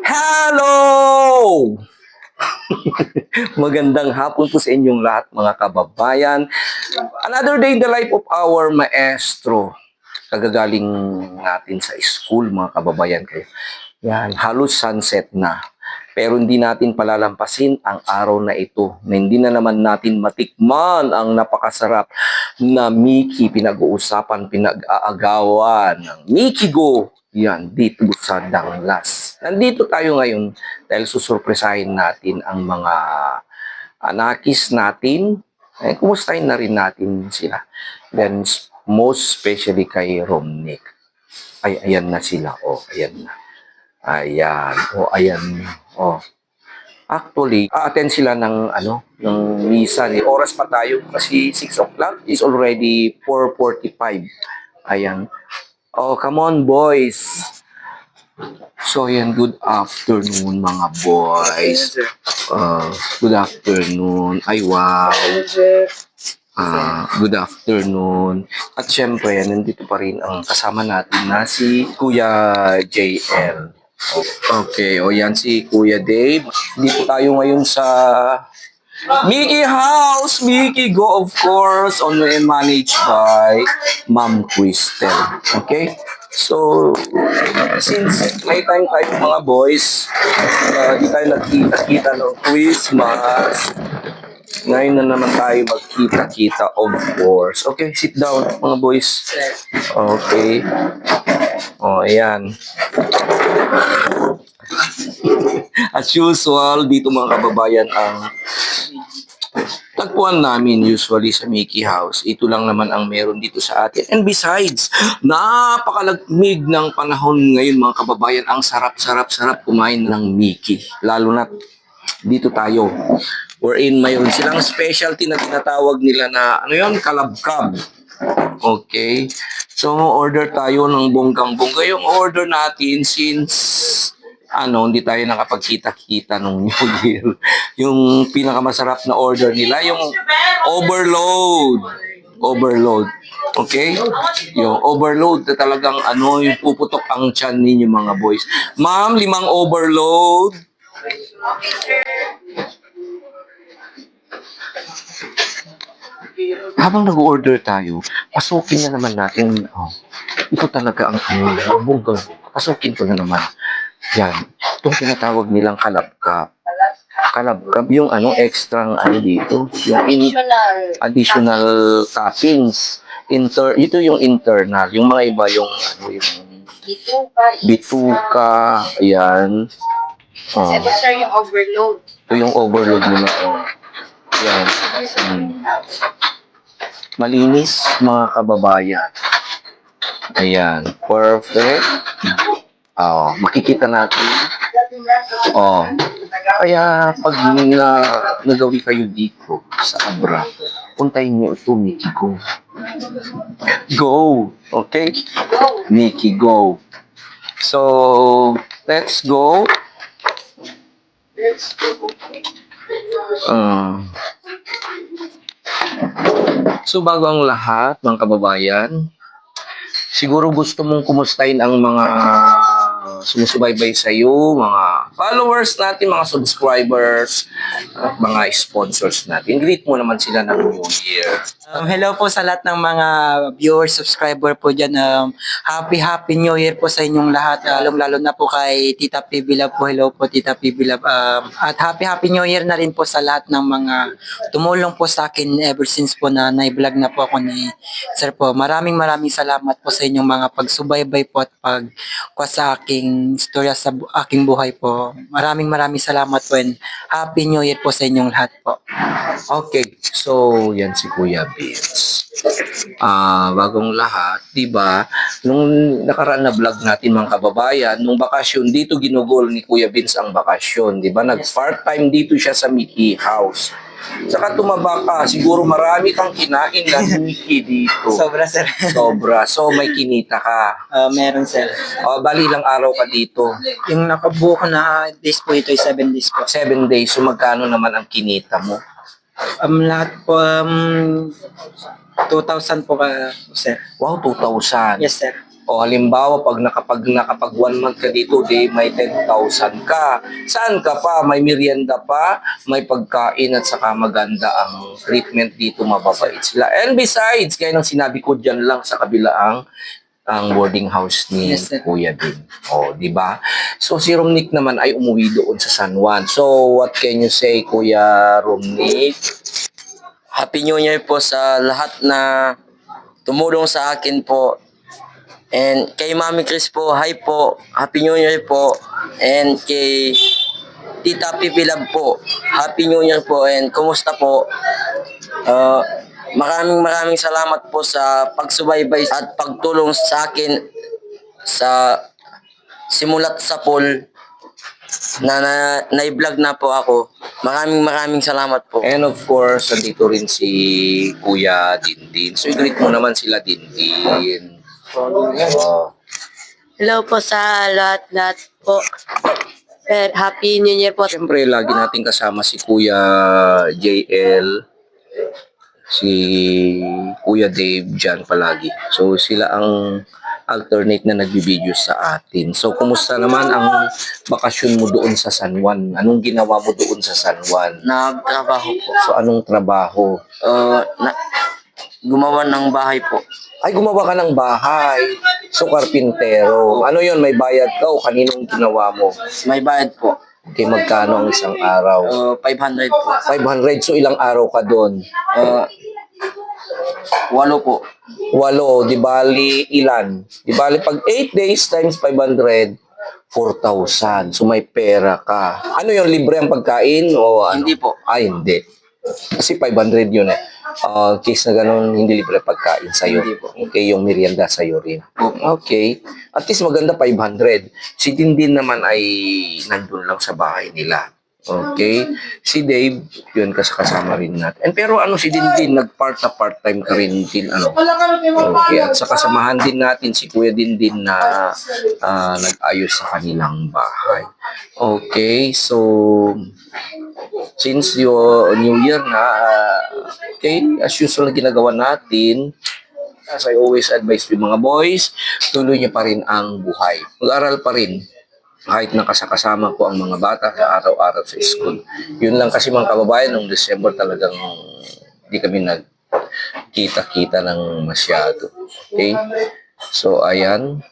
Hello! Magandang hapon po sa inyong lahat, mga kababayan. Another day in the life of our maestro. Kagagaling natin sa school, mga kababayan kayo. Yan, halos sunset na. Pero hindi natin palalampasin ang araw na ito na hindi na naman natin matikman ang napakasarap na Mickey pinag-uusapan, pinag-aagawan ng Mickey Go. Yan, dito sa Danglas. Nandito tayo ngayon dahil susurpresahin natin ang mga anakis natin. Kumustahin na rin natin sila. Then, most especially kay Romnick. Ay, ayan na sila. Oh, ayan na. Ayan. Oh, ayan. Oh. Actually, attend sila ng ng misa. Oras pa tayo kasi 6 o'clock is already 4:45. Ayan. Oh, come on, boys. So, ayan, good afternoon, mga boys. Good afternoon. Ay, wow. Good afternoon. At syempre, nandito pa rin ang kasama natin na si Kuya JL. Okay, o yan si Kuya Dave. Dito tayo ngayon sa Mickey House, Mickey Go, of course, owned and managed by Ma'am Crystal. Okay? So, since may time tayo mga boys, di tayo nagkita-kita ng Christmas, ngayon na naman tayo magkita-kita, of course. Okay, sit down mga boys. Okay. O, ayan. As usual, dito mga kababayan, ang tagpuan namin usually sa Mickey House. Ito lang naman ang meron dito sa atin. And besides, napakalamig ng panahon ngayon mga kababayan. Ang sarap-sarap-sarap kumain ng Mickey. Lalo na dito tayo. Wherein mayroon silang specialty na tinatawag nila na, kalabkab. Okay. So, order tayo ng bonggang-bongga. Yung order natin since hindi tayo nakapagkita-kita nung New Year. Yung pinakamasarap na order nila, yung overload. Overload. Okay? Yung overload na talagang yung puputok ang tiyan ninyo mga boys. Ma'am, 5 overload. Habang nag-order tayo, pasukin na naman natin. Ito talaga ang bonggang. Pasukin ko na naman. Yan. Itong tinatawag nilang kalabkab. Kalabkab, yung extra dito. Yung additional toppings. Ito yung internal. Yung mga iba yung bituka. Ayan. Ito sir yung overload. Ito yung overload nila. Yan. Malinis mga kababayan. Ayan. Perfect. Makikita natin. Kaya pag nagawi kayo dito sa Abra, puntahin niyo ito, Mickey Go. Go! Okay? Mickey Go. So, let's go. So, bago ang lahat, mga kababayan, siguro gusto mong kumustahin ang mga sumusubaybay sa iyo, mga followers natin, mga subscribers, at mga sponsors natin. Greet mo naman sila ng New Year. Hello po sa lahat ng mga viewers, subscriber po dyan. Happy New Year po sa inyong lahat. Lalo na po kay Tita PB Love po. Hello po Tita PB Love. At Happy New Year na rin po sa lahat ng mga tumulong po sa akin ever since po na na-vlog na po ako ni Sir po. Maraming salamat po sa inyong mga pagsubaybay po at pagkuha sa aking istorya sa aking buhay po. Maraming salamat po and Happy New Year po sa inyong lahat po. Okay, so yan si Kuya Vince. Bagong lahat, di ba? Nung nakaraan na vlog natin mga kababayan, nung bakasyon dito ginugol ni Kuya Vince ang bakasyon, di ba? Nag-part-time dito siya sa Mickey House. Saka tumaba ka, siguro marami kang kinain na Mickey dito. Sobra sir. Sobra. So may kinita ka. Meron sir. Bali lang araw ka dito. Yung nakabuo ko na days po ito ay 7 days po. 7 days. So magkano naman ang kinita mo? Lahat po 2,000 po ka sir. Wow, 2,000. Yes sir. O halimbawa, pag nakapag 1 month ka dito, di may 10,000 ka. Saan ka pa? May merienda pa, may pagkain at saka maganda ang treatment dito, mababait sila. And besides, kaya nang sinabi ko dyan lang sa kabila ang boarding house ni Yes, sir. Kuya din. O, di ba? So, si Romnick naman ay umuwi doon sa San Juan. So, what can you say, Kuya Romnick? Happy New Year po sa lahat na tumulong sa akin po. And kay Mami Chris po, hi po. Happy New Year po. And kay Tita Pipi Love po, Happy New Year po. And kumusta po? Maraming salamat po sa pagsubaybay at pagtulong sa akin sa simulat sa pool na-vlog na po ako. Maraming salamat po. And of course, andito rin si Kuya Dindin. So, i-greet mo naman sila, Dindin. Oh. Hello po sa lahat po. Happy New Year po. Siyempre, lagi natin kasama si Kuya JL, si Kuya Dave dyan palagi. So, sila ang alternate na nagbibideo sa atin. So, kumusta naman ang bakasyon mo doon sa San Juan? Anong ginawa mo doon sa San Juan? Nagtrabaho po. So, anong trabaho? Gumawa ng bahay po. Ay, gumawa ka ng bahay. So, karpintero. Ano yon, may bayad ka o kaninong ginawa mo? May bayad po. Okay, magkano ang isang araw? 500 po. 500. So, ilang araw ka doon? 8 po. 8. Di bali ilan? Di bali pag 8 days times 500, 4,000. So, may pera ka. Ano yon, libre ang pagkain? O ano? Hindi po. Ay, hindi. Kasi 500 yun eh. Case na ganun, hindi libre pagkain sa'yo. Hindi po. Okay, yung merienda sa'yo rin. Okay. At least maganda 500. Si Dindin naman ay nandun lang sa bahay nila. Okay. Si Dave, yun kasama rin natin. And pero ano, si Dindin, part-time ka rin din. Ano? Okay. At sa kasamahan din natin si Kuya Dindin na nag-ayos sa kanilang bahay. Okay. So, since your New Year na, okay, as usual na ginagawa natin, as I always advise to mga boys, tuloy niyo pa rin ang buhay. Mag-aral pa rin. Kahit nakasakasama ko ang mga bata sa araw-araw sa school. Yun lang kasi mga kababayan, noong December talagang hindi kami nagkita-kita ng masyado. Okay? So, ayan.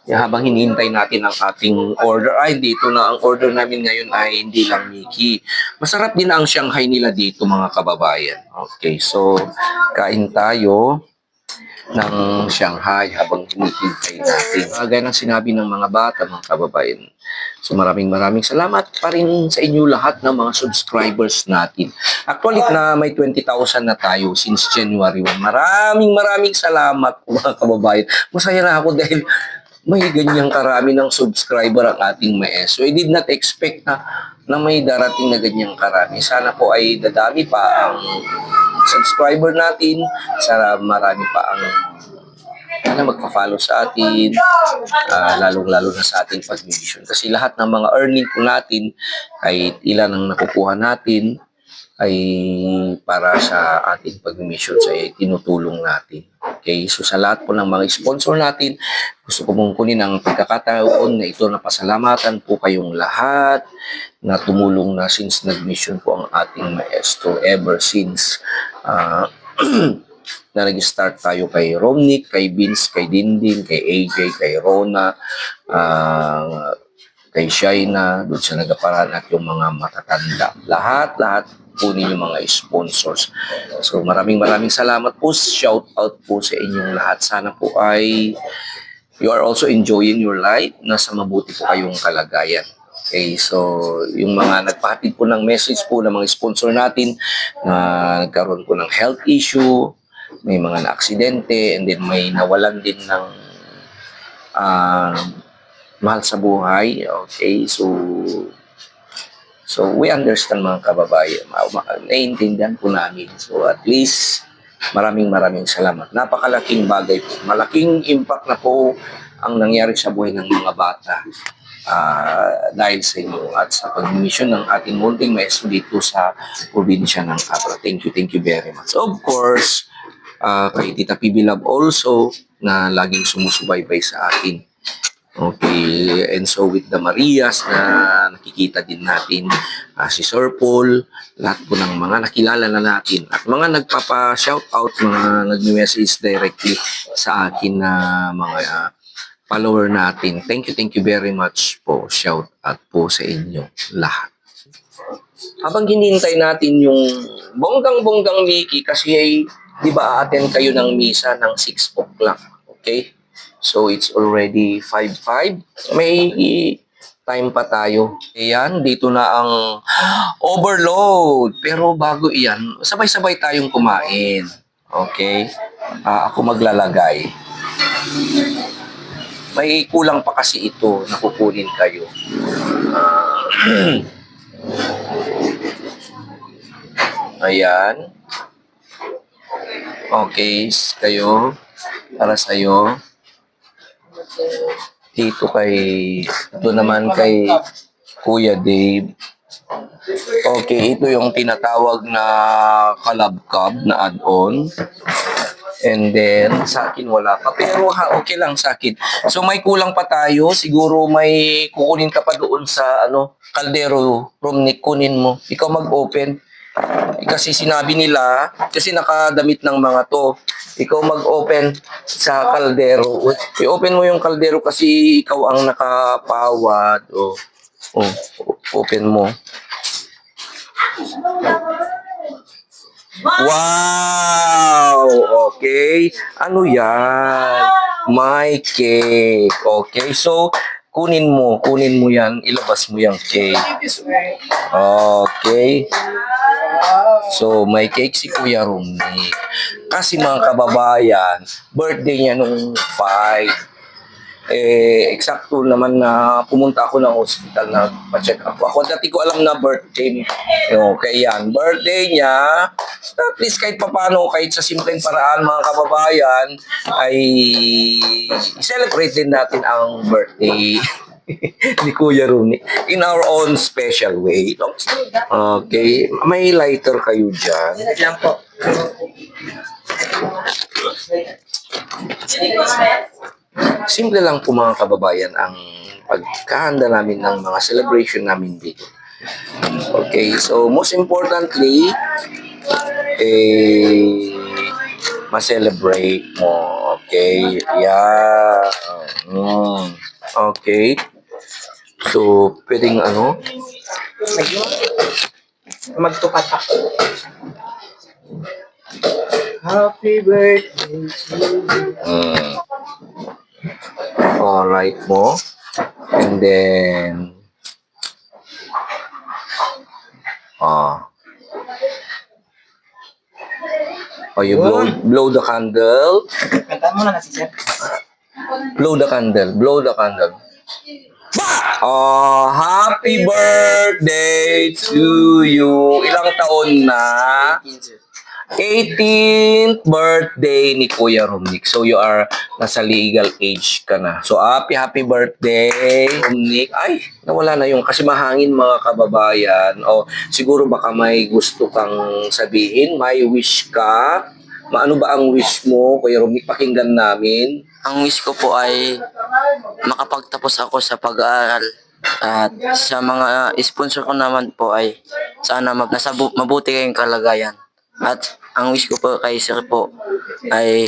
Habang hinihintay natin ang ating order, dito na ang order namin ngayon ay hindi lang Mickey. Masarap din ang Shanghai nila dito mga kababayan. Okay, so kain tayo ng Shanghai habang hinihintay natin. Gaya ng sinabi ng mga bata, mga kababayan. So maraming salamat pa rin sa inyo lahat ng mga subscribers natin. Actually na may 20,000 na tayo since January 1. Maraming salamat mga kababayan. Masaya na ako dahil may ganyang karami ng subscriber ang ating maestro. I did not expect na may darating na ganyang karami. Sana po ay dadami pa ang subscriber natin. Sana marami pa ang magpa-follow sa atin, lalong-lalo na sa ating pag-mission. Kasi lahat ng mga earning po natin, kahit ilan ang nakukuha natin, ay para sa ating pag-mission sa tinutulong natin. Okay, so sa lahat po ng mga sponsor natin, gusto ko mong kunin ang pagkakataon na ito na pasalamatan po kayong lahat na tumulong na since nag-mission po ang ating maestro ever since na nag-start tayo kay Romnick, kay Vince, kay Dindin, kay AJ, kay Rona, kay Shaina, doon sa nagaparan at yung mga matatanda. Lahat po ninyo mga sponsors. So maraming salamat po. Shout out po sa inyong lahat. Sana po ay you are also enjoying your life. Nasa mabuti po kayong kalagayan. Okay, so yung mga nagpahatid po ng message po ng mga sponsor natin na nagkaroon po ng health issue, may mga na-aksidente, and then may nawalan din ng mahal sa buhay. Okay, so we understand mga kababayan. Naiintindihan po namin. So at least maraming salamat. Napakalaking bagay po. Malaking impact na po ang nangyari sa buhay ng mga bata dahil sa inyo at sa pag-mission ng ating munting maestro dito sa probinsya ng Abra. Thank you very much. Of course, kay Tita PB Love also na laging sumusubaybay sa akin. Okay, and so with the Marias na nakikita din natin, si Sir Paul, lahat po ng mga nakilala na natin at mga nagpapa-shoutout, mga nag-message directly sa akin na mga follower natin. Thank you very much po. Shout out po sa inyo lahat. Habang hinihintay natin yung bonggang-bonggang Mickey kasi di ba attend kayo ng misa ng 6 o'clock. Okay? So, it's already 5:05. May time pa tayo. Ayan, dito na ang overload. Pero bago iyan, sabay-sabay tayong kumain. Okay? Ako maglalagay. May kulang pa kasi ito na kukunin kayo. Ayan. Okay, kayo. Para sa'yo. Dito ito naman kay Kuya Dave. Okay, ito yung tinatawag na kalabkab na add-on. And then, sa akin wala pa. Pero okay lang sa akin. So, may kulang pa tayo. Siguro may kukunin ka pa doon sa kaldero room ni kunin mo. Ikaw mag-open. Kasi sinabi nila, kasi nakadamit ng mga to. Ikaw mag-open sa kaldero. I-open mo yung kaldero kasi ikaw ang nakapawad. Open mo. Wow! Okay. Ano yan? My cake. Okay. So, kunin mo yan. Ilabas mo yung cake. Okay. So, may cake si Kuya Romnick. Kasi mga kababayan, birthday niya nung 5. Eksakto naman na pumunta ako ng hospital na pa-check up ako. Dati ko alam na birthday. Okay yan. Birthday niya. At least kahit papano, kahit sa simpleng paraan mga kababayan, ay celebrate din natin ang birthday ni Kuya Rooney in our own special way. Okay. May lighter kayo dyan. Yan po. Simple lang po mga kababayan ang pagkahanda namin ng mga celebration namin dito. Okay, so most importantly, ma-celebrate mo. Okay, yeah. Okay. So, pwedeng Magtupat ako. Happy birthday to you. Alright mo. And then, you blow the candle. Kanta mo na si Sir. Blow the candle. Blow the candle. Happy birthday to you. Ilang taon na? 18th birthday ni Kuya Romnick. So, you are nasa legal age ka na. So, happy birthday, Romnick. Ay, nawala na yung kasi mahangin mga kababayan. O, siguro baka may gusto kang sabihin. May wish ka. Ano ba ang wish mo, Kuya Romnick? Pakinggan namin. Ang wish ko po ay makapagtapos ako sa pag-aaral. At sa mga sponsor ko naman po ay sana mabuti kayong kalagayan. At ang wish ko po kay Sir po ay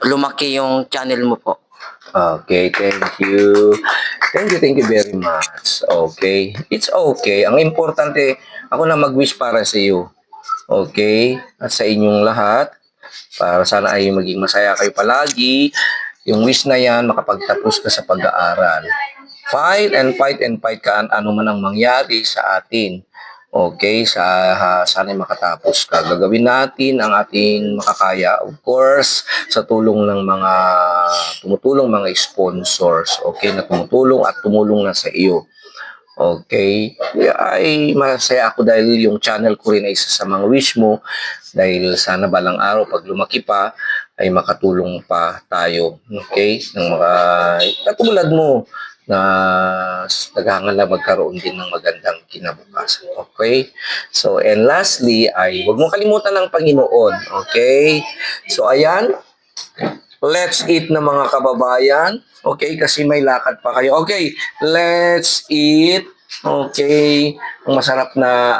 lumaki yung channel mo po. Okay, thank you. Thank you very much. Okay. It's okay. Ang importante, ako na mag-wish para sa iyo. Okay? At sa inyong lahat, para sana ay maging masaya kayo palagi. Yung wish na yan, makapagtapos ka sa pag-aaral. Fight ka ano man ang mangyari sa atin. Okay, sana makatapos ka. Gagawin natin ang ating makakaya. Of course, sa tulong ng mga tumutulong mga sponsors. Okay, na tumutulong at tumulong na sa iyo. Okay, ay masaya ako dahil yung channel ko rin ay isa sa mga wish mo. Dahil sana balang araw pag lumaki pa, ay makatulong pa tayo. Okay, ng mga katulad mo na naghahangad magkaroon din ng magandang kinabukasan. Okay? So, and lastly, ay huwag mong kalimutan ng Panginoon. Okay? So, ayan. Let's eat na mga kababayan. Okay? Kasi may lakad pa kayo. Okay. Let's eat. Okay. Ang masarap na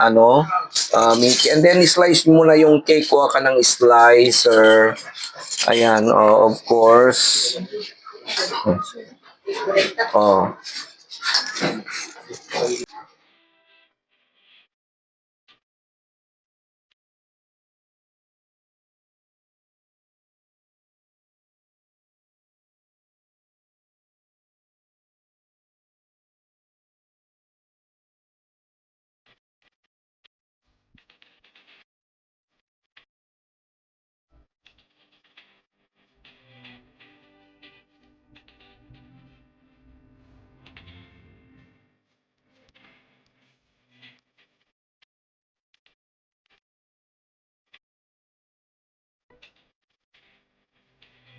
Mickey. And then, slice mo na yung cake. Kuha ka ng slicer. Ayan. Oh, of course. Oh.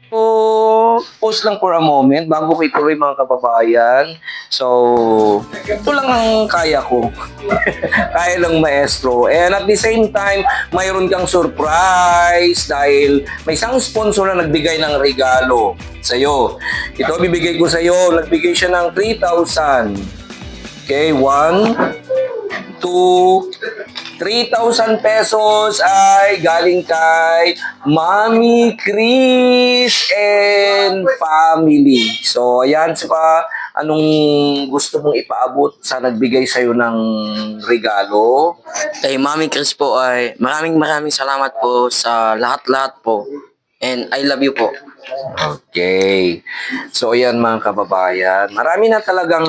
So, pause lang for a moment bago ko ituloy mga kababayan. So, ito lang ang kaya ko. Kaya lang maestro. And at the same time, mayroon kang surprise dahil may isang sponsor na nagbigay ng regalo sa'yo. Ito bibigay ko sa'yo. Nagbigay siya ng 3,000. Okay, 1, 2, 3,000 pesos ay galing kay Mami Chris and family. So, ayan pa, anong gusto mong ipaabot sa nagbigay sa'yo ng regalo? Kay Mami Chris po ay maraming salamat po sa lahat-lahat po. And I love you po. Okay. So, ayan mga kababayan. Marami na talagang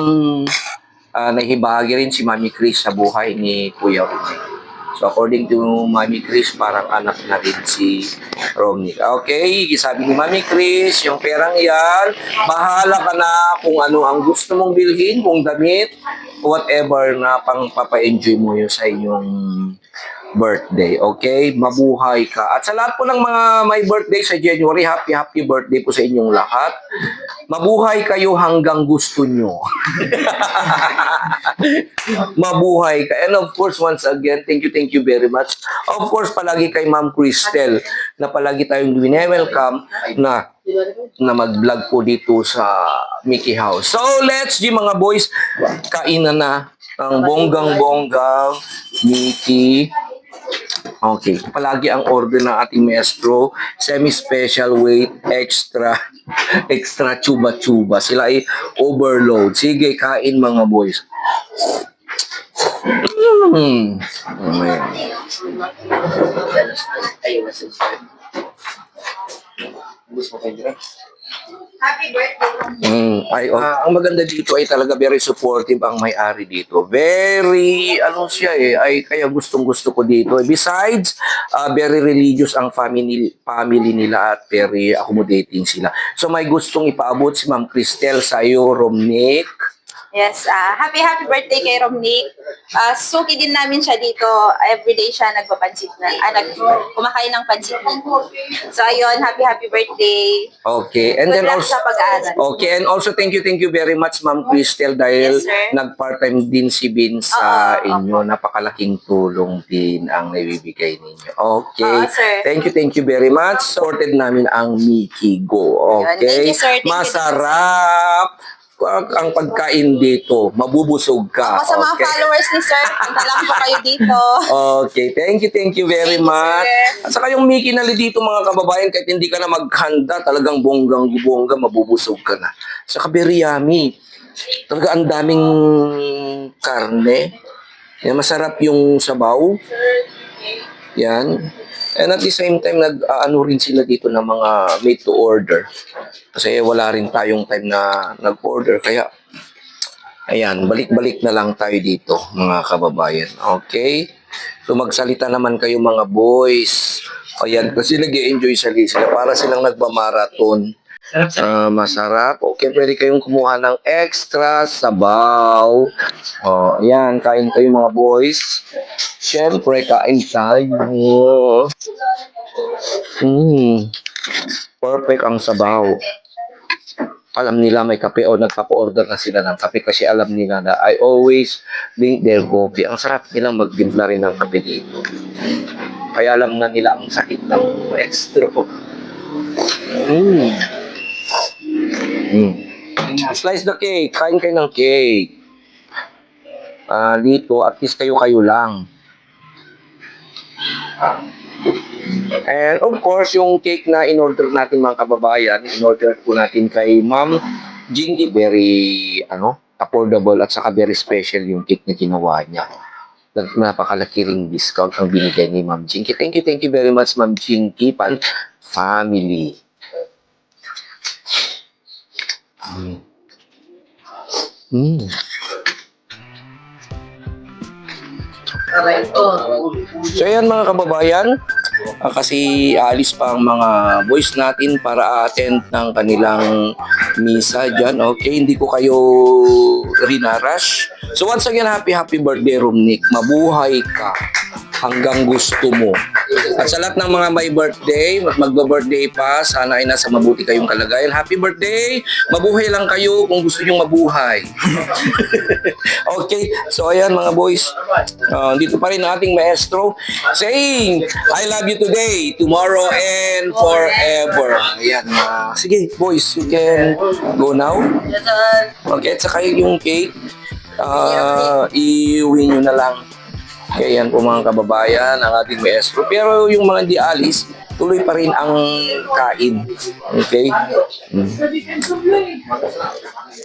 nahibahagi rin si Mami Chris sa buhay ni Kuya Romney. So, according to Mami Chris, parang anak na rin si Romney. Okay, sabi ni Mami Chris, yung perang yan, bahala ka na kung ano ang gusto mong bilhin, kung damit, whatever na pang papa-enjoy mo yun sa inyong birthday. Okay? Mabuhay ka. At sa lahat po ng mga may birthday sa January, happy birthday po sa inyong lahat. Mabuhay kayo hanggang gusto nyo. Mabuhay ka. And of course, once again, thank you very much. Of course, palagi kay Ma'am Cristel na palagi tayong welcome na mag-vlog po dito sa Mickey House. So, let's mga boys, kainan na ang bonggang-bonggang Mickey. Okay, palagi ang order ng ating maestro, semi-special weight, extra chuba-chuba. Sila ay overload. Sige, kain mga boys. Ayan. Happy birthday. Ang maganda dito ay talaga very supportive ang may-ari dito. Very, ay kaya gustong-gusto ko dito. Besides, very religious ang family nila at very accommodating sila. So may gustong ipaabot si Ma'am Cristel sa iyo, Romnick. Yes, happy birthday kay Romnick. Suki din namin siya dito. Everyday siya nagpapansit na, kumakain ng pansit nito. So ayun, happy birthday. Okay, and Good then luck also sa pag-aaral. okay, and also thank you very much Ma'am Cristel dahil Yes, sir. nag-part-time din si Vince sa inyo. Napakalaking tulong din ang naibibigay ninyo. Okay. Oo, sir. Thank you very much. Sorted namin ang Mickey Go. Yun. Okay. Thank you, sir. Thank you. Masarap ang pagkain dito. Mabubusog ka. Ako sa mga Okay. followers ni Sir, punta lang po kayo dito. Okay, thank you very Thank you, much. sir. At saka yung Mickey na dito mga kababayan, kahit hindi ka na maghanda, talagang bonggang-bongga, mabubusog ka na. Saka very yummy. Talaga ang daming karne. Yan, masarap yung sabaw. Yan. And at the same time, nag-ano rin sila dito ng mga made to order. Kasi wala rin tayong time na nag-order. Kaya, ayan, balik-balik na lang tayo dito, mga kababayan. Okay? So, magsalita naman kayo mga boys. Ayan, kasi nag-i-enjoy sila. Para silang nagmamarathon. Masarap. Okay, pwede kayong kumuha ng extra sabaw. Oh, ayan, kain kayo mga boys. Siyempre, kain tayo. Perfect ang sabaw. alam nila may kape o nagpapa-order na sila ng kape kasi alam nila na I always drink their coffee. Ang sarap nilang magtimpla rin ng kape dito. Kaya alam na nila ang sakit ng maestro. Slice the cake. Kain kayo ng cake. Dito, at least kayo-kayo lang. And of course, yung cake na in-order natin mga kababayan, in-order po natin kay Ma'am Jingy, very affordable at saka very special yung cake na ginawa niya. Napakalaki ring discount ang binigay ni Ma'am Jingy. Thank you very much Ma'am Jingy Pan family. So ayan mga kababayan, kasi alis pa ang mga boys natin para attend ng kanilang misa dyan. Okay, hindi ko kayo rinarash. So once again, happy birthday Romnick. Mabuhay ka hanggang gusto mo. At sa lahat ng mga may birthday, magba-birthday pa, sana ay nasa mabuti kayong kalagayan. Happy birthday! Mabuhay lang kayo kung gusto nyong mabuhay. Okay, so ayan mga boys, dito pa rin ang ating maestro saying, I love you today, tomorrow, and forever. Ayan, sige boys, you can go now. Okay, at saka yung cake, iuwi nyo na lang. Kaya yan po mga kababayan, ang ating maestro. Pero yung mga di alis, tuloy pa rin ang kain. Okay?